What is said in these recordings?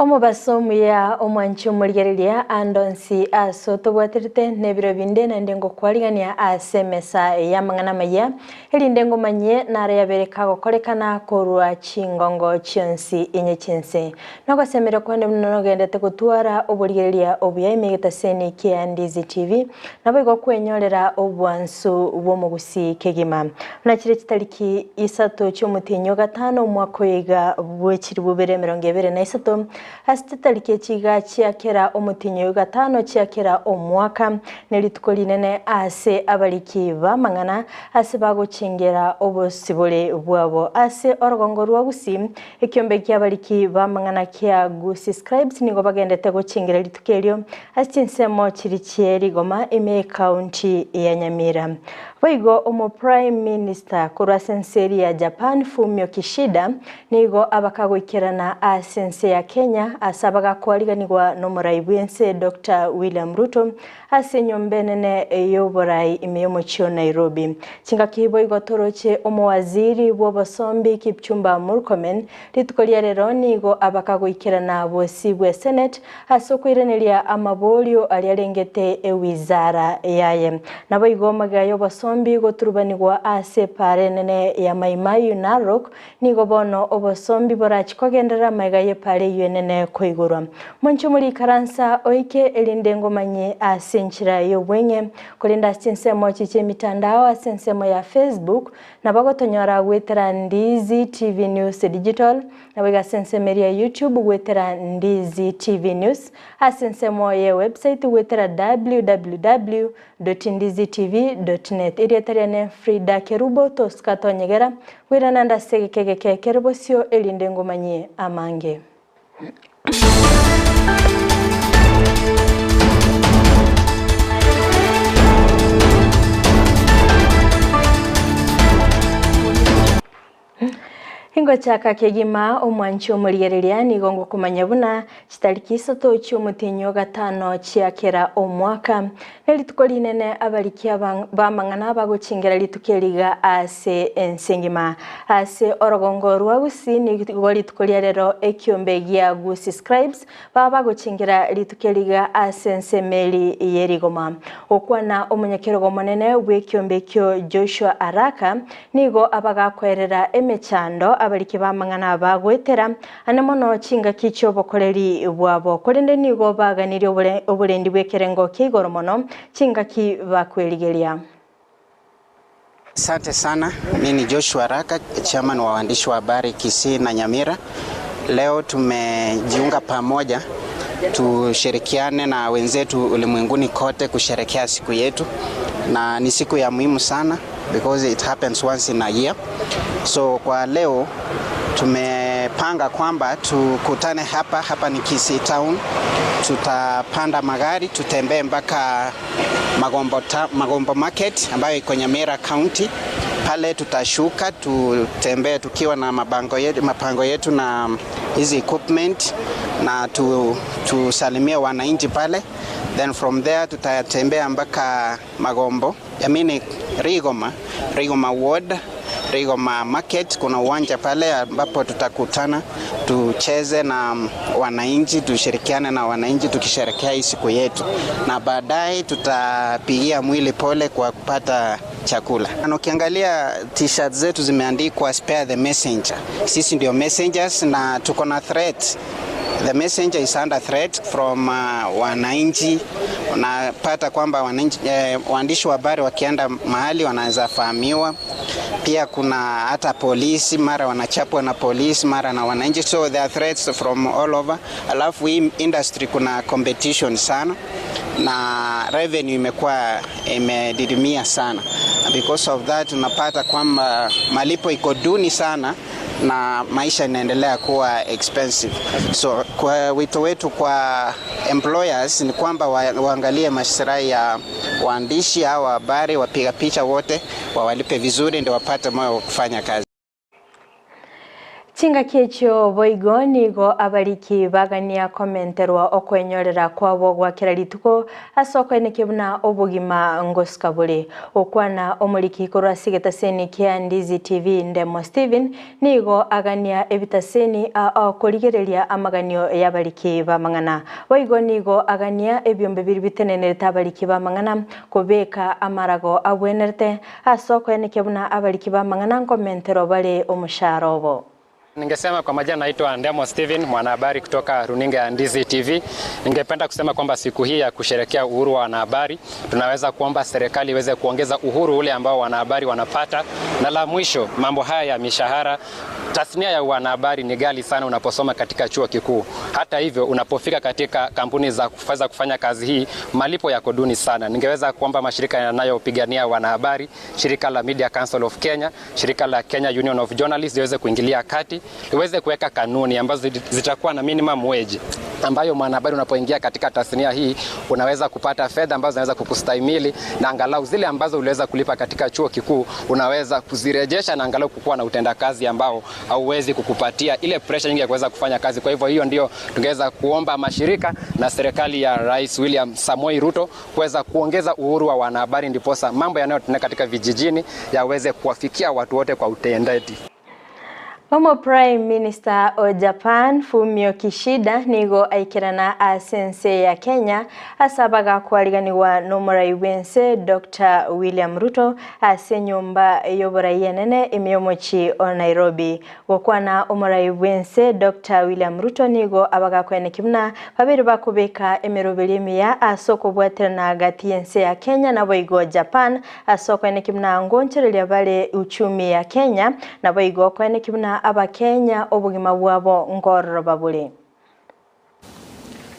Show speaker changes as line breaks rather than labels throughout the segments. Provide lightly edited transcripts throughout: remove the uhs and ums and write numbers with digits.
Omubasomu ya omwanchu muligerelia andonsi asoto bwaterite nebiro binde na ndengo kwaligania asemesa ya mangana maya elindengo manye nara yabereka gokorekana korwa chingongo chionsi inye chinse noko semera kwande mnono gendete gutwara obuligerelia obuya imegeta seni kia Ndizi TV nabo igokwenyorera obwansu bwo mu Gusii kegima na kire kitariki isato cy'umutinyo gatano umwaka wiga bwekiri bubere 2023 Hasitariki chiga chiakera umutinyo gatano chiakera omwaka nelituko linene ase abaliki bamangana ase baguchingera obosibole bwabo ase orogongo rwa Gusii ekyombe ky'abaliki bamangana kya Gusii scribes nigo bagendete guchingera litukelyo ase Chinsemo chirichieri goma ime county ya Nyamira Waigo omo Prime Minister kurwa senseri ya Japan Fumio Kishida nigo abakagwikirana asense ya Kenya asabaga kwaliganirwa n'omurayibwense Dr. William Ruto asenyombenene eyoborai imiyomo chio Nairobi chingakibo igotoroche omowaziri w'obosombi Kipchumba Murkomen litukolia rero nigo abakagwikirana bosi bwe Senate asokwirenelia amabolio alialengete ewizara yaye nabo igomaga yobosombi goturubanirwa ase parenene ya Maimayu Narok nigo bono obosombi borachikogendera maiga ye pare yenene koigurwa moncho muri karansa oike elindengo manye asenchira yobwenye kulinda Chinsemo chiche mitandao asensemo ya Facebook na bagotonyora gwetera Ndizi TV News Digital na baga sensemeria YouTube gwetera Ndizi TV News asensemo ya website gwetera www.ndizitv.net irietariane Fridah Kerubo toskatonyegera wirananda segekege Kerubo sio elindengo manye amange Hingo chaka kegima omwanchu muligerelia nigongo kumanyabuna chitariki isato cy'umutinyo gatano chiakera omwaka nelitukolinene abalikia bamangana baguchingera litukeliga ase ensengima ase orogongo rwa Gusii nigo litukolia rero ekyombe gya Gusii scribes baguchingera litukeliga ase ensemeli yerigoma okwana omunyakerogo monene bw'ekyombe kyo Joshua Araka nigo abagakwerera emechando abaliki bamangana bagwetera anemono chinga kicho bokoleri bwabo kolende nigo baganiri obulendi bwekerengo kigoro mono chinga ki bakweligelia.
Asante sana, mimi ni Joshua Araka, chairman wa waandishi wa habari Kisii na Nyamira. Leo tumejiunga pamoja tushirikiane na wenzetu ulimwenguni kote kusherehekea siku yetu, na ni siku ya muhimu sana because it happens once in a year. So kwa leo tumepanga kwamba tukutane hapa ni Kisii town, tutapanda magari tutembee mpaka Magombo market ambayo iko Nyamira County. Pale tutashuka tutembee tukiwa na mapango yetu na hizi equipment na tusalimie wananchi pale. Then from there tutatembea mpaka Magombo, Rigoma ward, Rigoma market. Kuna uwanja pale ambapo tutakutana tucheze na wananchi, tushirikiane na wananchi tukisherehekea hii siku yetu, na baadaye tutapigia mwili pole kwa kupata chakula. Na ukiangalia t-shirt zetu zimeandikwa spare the messenger. Sisi ndio messengers na tuko na threat. The messenger is under threat from wananchi. Unapata kwamba waandishi wa habari wakienda mahali wanaweza fahamiwa. Pia kuna hata polisi, mara wanachapwa na polisi, mara na wananchi. So there are threats from all over. Alafu hii industry kuna competition sana na revenue imedidimia sana. Because of that unapata kwamba malipo iko duni sana na maisha inaendelea kuwa expensive. So kwa wito wetu kwa employers ni kwamba waangalie maslahi ya waandishi au habari, wapiga picha wote wawalipe vizuri ndio wapate moyo wa kufanya kazi.
Chinga kiecho boigo nigo abariki bagania komenterwa okwenyorera kwabo gwakira rituko asoko enekebuna obugima ngoskabule okwana omuliki korwa sigetaseni kia Ndizi TV Ndemo Steven nigo agania ebitaseni korigereria amaganio y'abariki bamangana boigo nigo agania ebyombe biri bitenenere abariki bamangana kobeka amarago abwenerete asoko enekebuna abariki bamangana komentero bale omusharobo.
Ningesema kwa majina naitwa Ndemo Steven, mwanahabari kutoka runinga ya Ndizi TV. Ningependa kusema kwamba siku hii ya kusherehekea uhuru wa wanahabari, tunaweza kuomba serikali iweze kuongeza uhuru ule ambao wanahabari wanapata. Na la mwisho, mambo haya ya mishahara, tasnia ya wanahabari ni ghali sana unaposoma katika chuo kikuu. Hata hivyo, unapofika katika kampuni za kuweza kufanya kazi hii, malipo yako duni sana. Ningeweza kuomba mashirika yanayopigania wanahabari, shirika la Media Council of Kenya, shirika la Kenya Union of Journalists iweze kuingilia kati, iweze kuweka kanuni ambazo zitakuwa na minimum wage, ambayo mwanahabari unapoingia katika tasnia hii unaweza kupata fedha ambazo zinaweza kukustahimili, na angalau zile ambazo uliweza kulipa katika chuo kikuu unaweza kuzirejesha, na angalau kukuwa na utendakazi ambao hauwezi kukupatia ile pressure nyingi ya kuweza kufanya kazi. Kwa hivyo hiyo ndio tungeweza kuomba mashirika na serikali ya Rais William Samoei Ruto kuweza kuongeza uhuru wa wanahabari, ndiposa mambo yanayotendeka katika vijijini yaweze kuwafikia watu wote kwa utendaji.
Omo Prime Minister o Japan Fumio Kishida nigo aikirana asense ya Kenya asabaga kwariganiwa nomurai wense Dr. William Ruto ase nyumba yoborai yenene imyomochi o Nairobi gokwana omurai wense Dr. William Ruto nigo abaga kwenekimna babiri bakubeka emerobelimi ya asoko bwaterana hagati yense ya Kenya na boigo Japan asoko enekimna ngonchereria bale uchumi ya Kenya na boigo kwenekimna Abakenya obugima bwabo ngororo babule.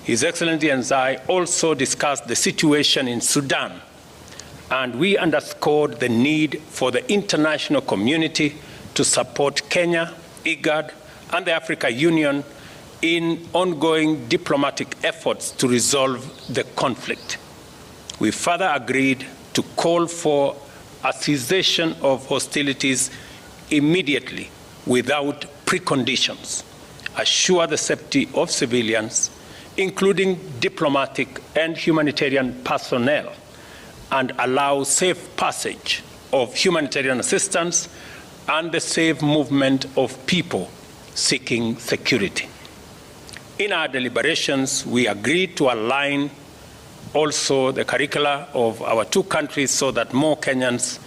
His Excellency and I also discussed the situation in Sudan, and we underscored the need for the international community to support Kenya, IGAD, and the African Union in ongoing diplomatic efforts to resolve the conflict. We further agreed to call for a cessation of hostilities immediately without preconditions, assure the safety of civilians, including diplomatic and humanitarian personnel, and allow safe passage of humanitarian assistance and the safe movement of people seeking security. In our deliberations, we agreed to align also the curricula of our two countries so that more Kenyans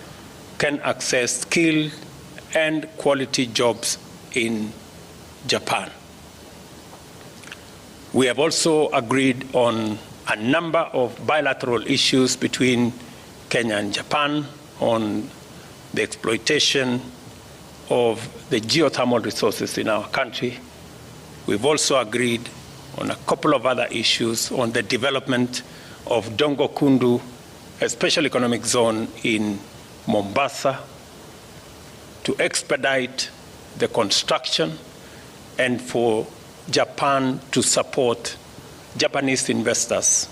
can access skilled and quality jobs in Japan. We have also agreed on a number of bilateral issues between Kenya and Japan on the exploitation of the geothermal resources in our country. We've also agreed on a couple of other issues on the development of Dongo Kundu, a special economic zone in Mombasa, to expedite the construction and for Japan to support Japanese investors.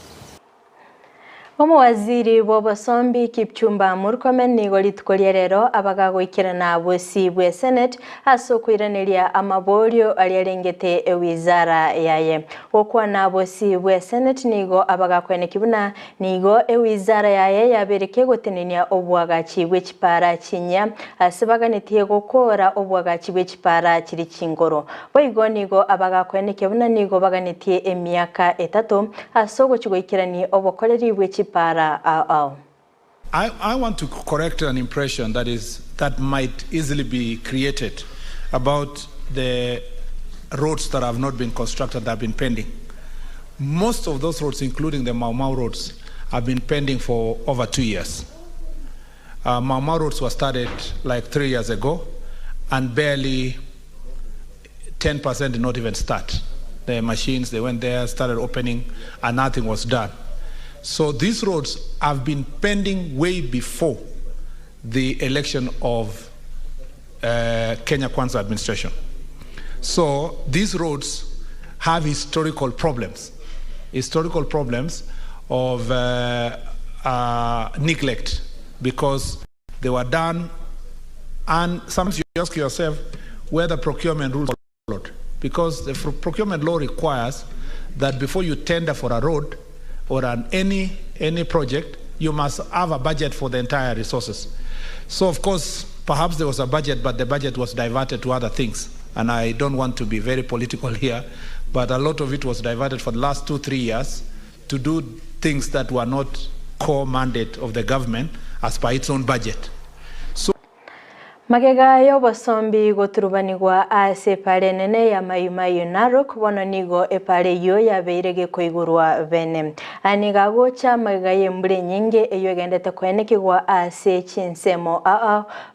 Omo waziri w'obosombi Kipchumba Murkomen nigo litukoria rero abaga gwikirana bosi bwe Senate asokwiranĩria amabolio aliarengete ewizara yaye okwana bosi bwe Senate nigo abaga kwenekibuna nigo ewizara yaye yabereke gotenenia obwagachi bw'ekipara kinya asibaganitie gukora obwagachi bw'ekipara kiri kingoro boigo nigo abaga kwenekibuna nigo baganitie emyaka 3 asogo kigwikirani obokoreri bw'ekipara. I
want to correct an impression that might easily be created about the roads that have not been constructed, that have been pending. Most of those roads, including the Mau Mau roads, have been pending for over 2 years. Mau Mau roads were started like 3 years ago, and barely 10% did not even start. The machines, they went there, started opening, and nothing was done. So these roads have been pending way before the election of Kenya Kwanza administration. So these roads have historical problems of neglect, because they were done, and sometimes you ask yourself, where the procurement rules are followed. Because the procurement law requires that before you tender for a road or any project, you must have a budget for the entire resources. So of course, perhaps there was a budget, but the budget was diverted to other things. And I don't want to be very political here, but a lot of it was diverted for the last 2-3 years to do things that were not core mandate of the government as per its own budget.
Magega yo basombi goturubanirwa ase pale nene ya Amayia Narok bono nigo epale yo yabeirege koigurwa bene aniga gocha magega yembure nyinge eyo gendete kwenekigwa ase Chinsemo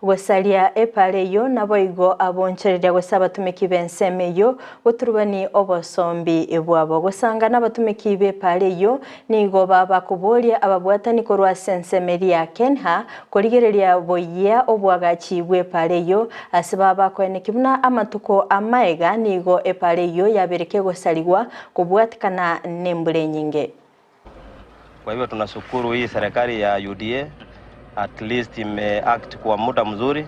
gosalia epale yo naboigo aboncherera gosaba tumiki benseme yo goturubani obosombi ebwabo gosanga nabatumiki be pale yo nigo baba kubolia ababwatani korwa sensemeria Kenha koligereria boyia obwagachibwe pale yo asibaba kwene kibuna amatuko amaega nigo epale yo yabereke gosaliwa kubwatikana nembule nyinge.
Kwa hivyo tunashukuru hii serikali ya UDA at least imeact kwa muda mzuri,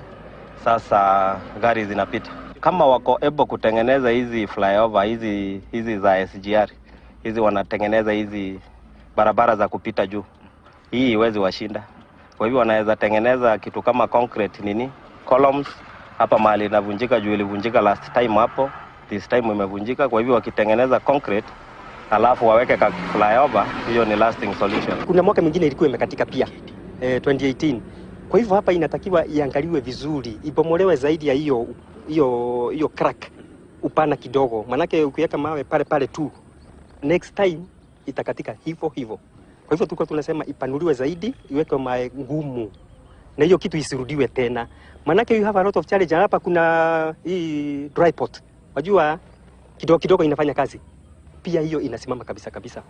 sasa gari zinapita. Kama wako able kutengeneza hizi flyover hizi za SGR, hizi wanatengeneza hizi barabara za kupita juu, hii iwezi washinda. Kwa hivyo wanaweza tengeneza kitu kama concrete columns hapa mahali inavunjika juu ilivunjika last time hapo, this time imevunjika. Kwa hivyo wakitengeneza concrete alafu waweke ka flyover, hiyo ni lasting solution.
Kuna mwaka mwingine ilikuwa imekatika pia 2018. Kwa hivyo hapa inatakiwa iangaliwe vizuri, ibomolewe zaidi ya hiyo crack upana kidogo, manake ukiweka mawe pale tu next time itakatika hivyo. Kwa hivyo tulikuwa tunasema ipanuliwe zaidi, iwekwe mawe ngumu na hiyo kitu isirudiwe tena. Manake you have a lot of challenge hapa. Kuna hii dry pot, wajua kidogo inafanya kazi pia, hiyo inasimama kabisa.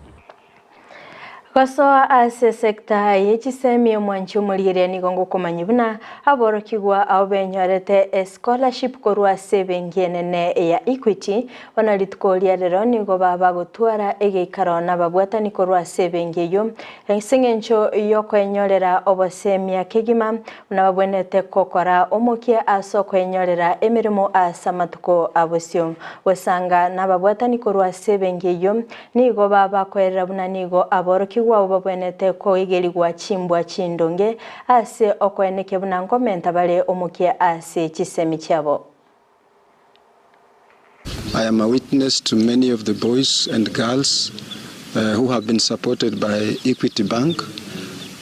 Koso ase sekta yechisemi omwanchi omulire nigongo komanyibuna aborokigwa abenyorete scholarship korwa sebengenene ya Equity wanalitkolia rero nigo baba gotwara egeikaro na babwatani korwa sebengeyo ensengencho yokwenyorera obosemia kegima nababwenete kokora omokia aso kwenyorera emirimo asamatuko abosyo wasanga nababwatani korwa sebengeyo nigo baba kwerera buna nigo aborokigwa ubabwenete ko igeligwa chimbwa chindonge ase okweneke buna komenta bale omukia ase chisemi chabo.
I am a witness to many of the boys and girls who have been supported by Equity Bank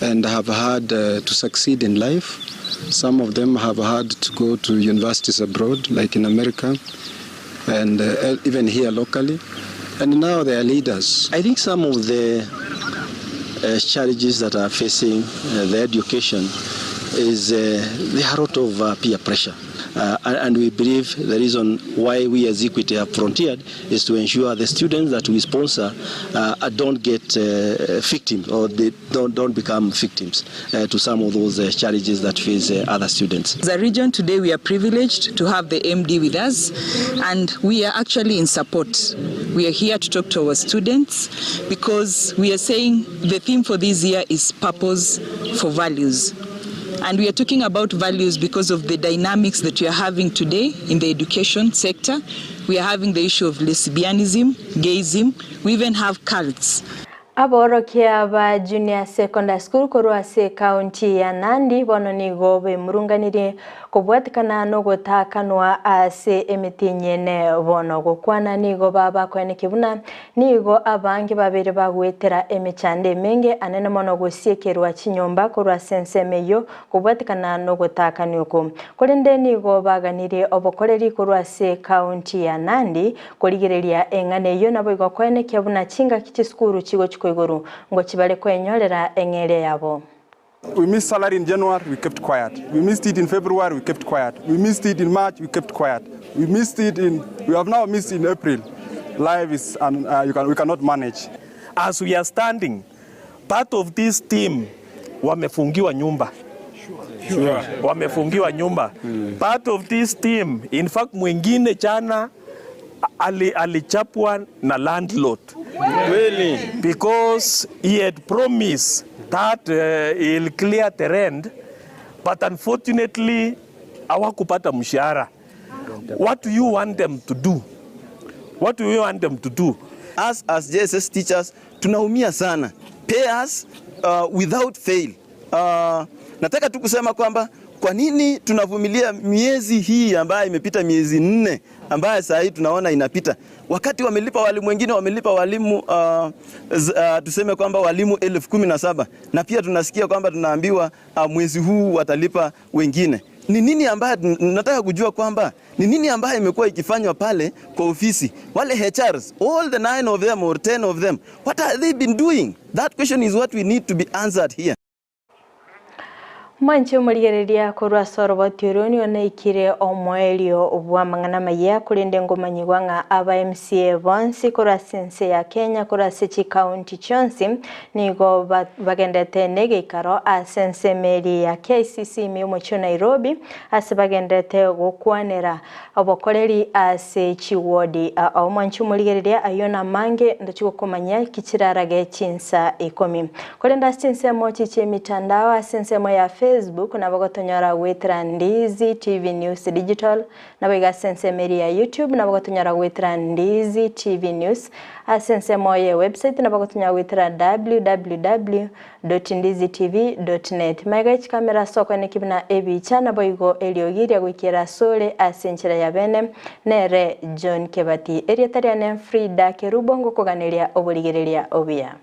and have had to succeed in life. Some of them have had to go to universities abroad, like in America, and even here locally. And now they are leaders. I think some of the challenges that are facing the education is there are a lot of peer pressure. And we believe the reason why we as Equity have frontiered is to ensure the students that we sponsor don't get victims, or they don't become victims to some of those challenges that face other students.
As a region today, we are privileged to have the MD with us, and we are actually in support. We are here to talk to our students because we are saying the theme for this year is purpose for values. And we are talking about values because of the dynamics that we are having today in the education sector. We are having the issue of lesbianism, gayism. We even have cults.
Aborokia ba junior secondary school korwa se county ya Nandi bono nigo be murunganire kubwatikana no gotakanwa ase emitinyene bono gokwana nigo baba kwene kibuna nigo abange babere bagwetera emechande menge anene mono gosiekerwa chinyomba korwa sensemeyo kubwatikana no gotakanyuko kolende nigo baganire obokoreri korwa se county ya Nandi koligereria engane yo nabo igo kwene kibuna chinga kichiskuru chigo iguru ngo kibale kwenyorera engere yabo.
We missed salary in January, we kept quiet. We missed it in February, we kept quiet. We missed it in March, we kept quiet. We have now missed in April. Life is we cannot manage.
As we are standing, part of this team wamefungiwa nyumba. Sure. Wamefungiwa nyumba. Part of this team, in fact mwingine jana alichapwa na landlord. Really? Because he had promised that he'll clear the rent, but unfortunately hawakupata mshahara. What do you want them to do? What do you want them to do?
Us as JSS teachers, tunaumia sana. Pay us without fail. Nataka tu kusema kwamba kwa nini tunavumilia miezi hii ambayo imepita miezi 4 ambayo saa hii tunaona inapita. Wakati wamelipa walimu wengine, wamelipa walimu tuseme kwamba walimu 17,000 na pia tunasikia kwamba tunaambiwa mwezi huu watalipa wengine. Ni nini ambayo nataka kujua kwamba ni nini ambayo imekuwa ikifanywa pale kwa ofisi? Wale HRs, all the 9 of them or 10 of them, what have they been doing? That question is what we need to be answered here.
Mwancho murigereria kurwa sorobo tiuruni onaikire omwelio obwa mangana maya kulinde ngomanyigwa nga aba MCA bonsi kurwa sense ya Kenya kurwa Kisii County chonsi nigo bagendete negekaro a sense meri ya KCC miumucho Nairobi bagendete gukwanera obokoreri ase chiwodi mwancho murigereria ayona mange ndachiko komanya kichirarage Chinsa 10 kolenda sense mochi che mitandao sense moya Facebook na bagotonyora wetera Ndizi TV News Digital na bega sense meri ya YouTube na bagotonyora wetera Ndizi TV News sense moye website na bagotonyora wetera www.ndizitv.net mega kamera soko ne kibina ebicha na boigo eliogiria gwikira sole asenchira ya bene nere John Kebati erietaria ne Fridah Kerubo ngokuganiria oburigereria obia.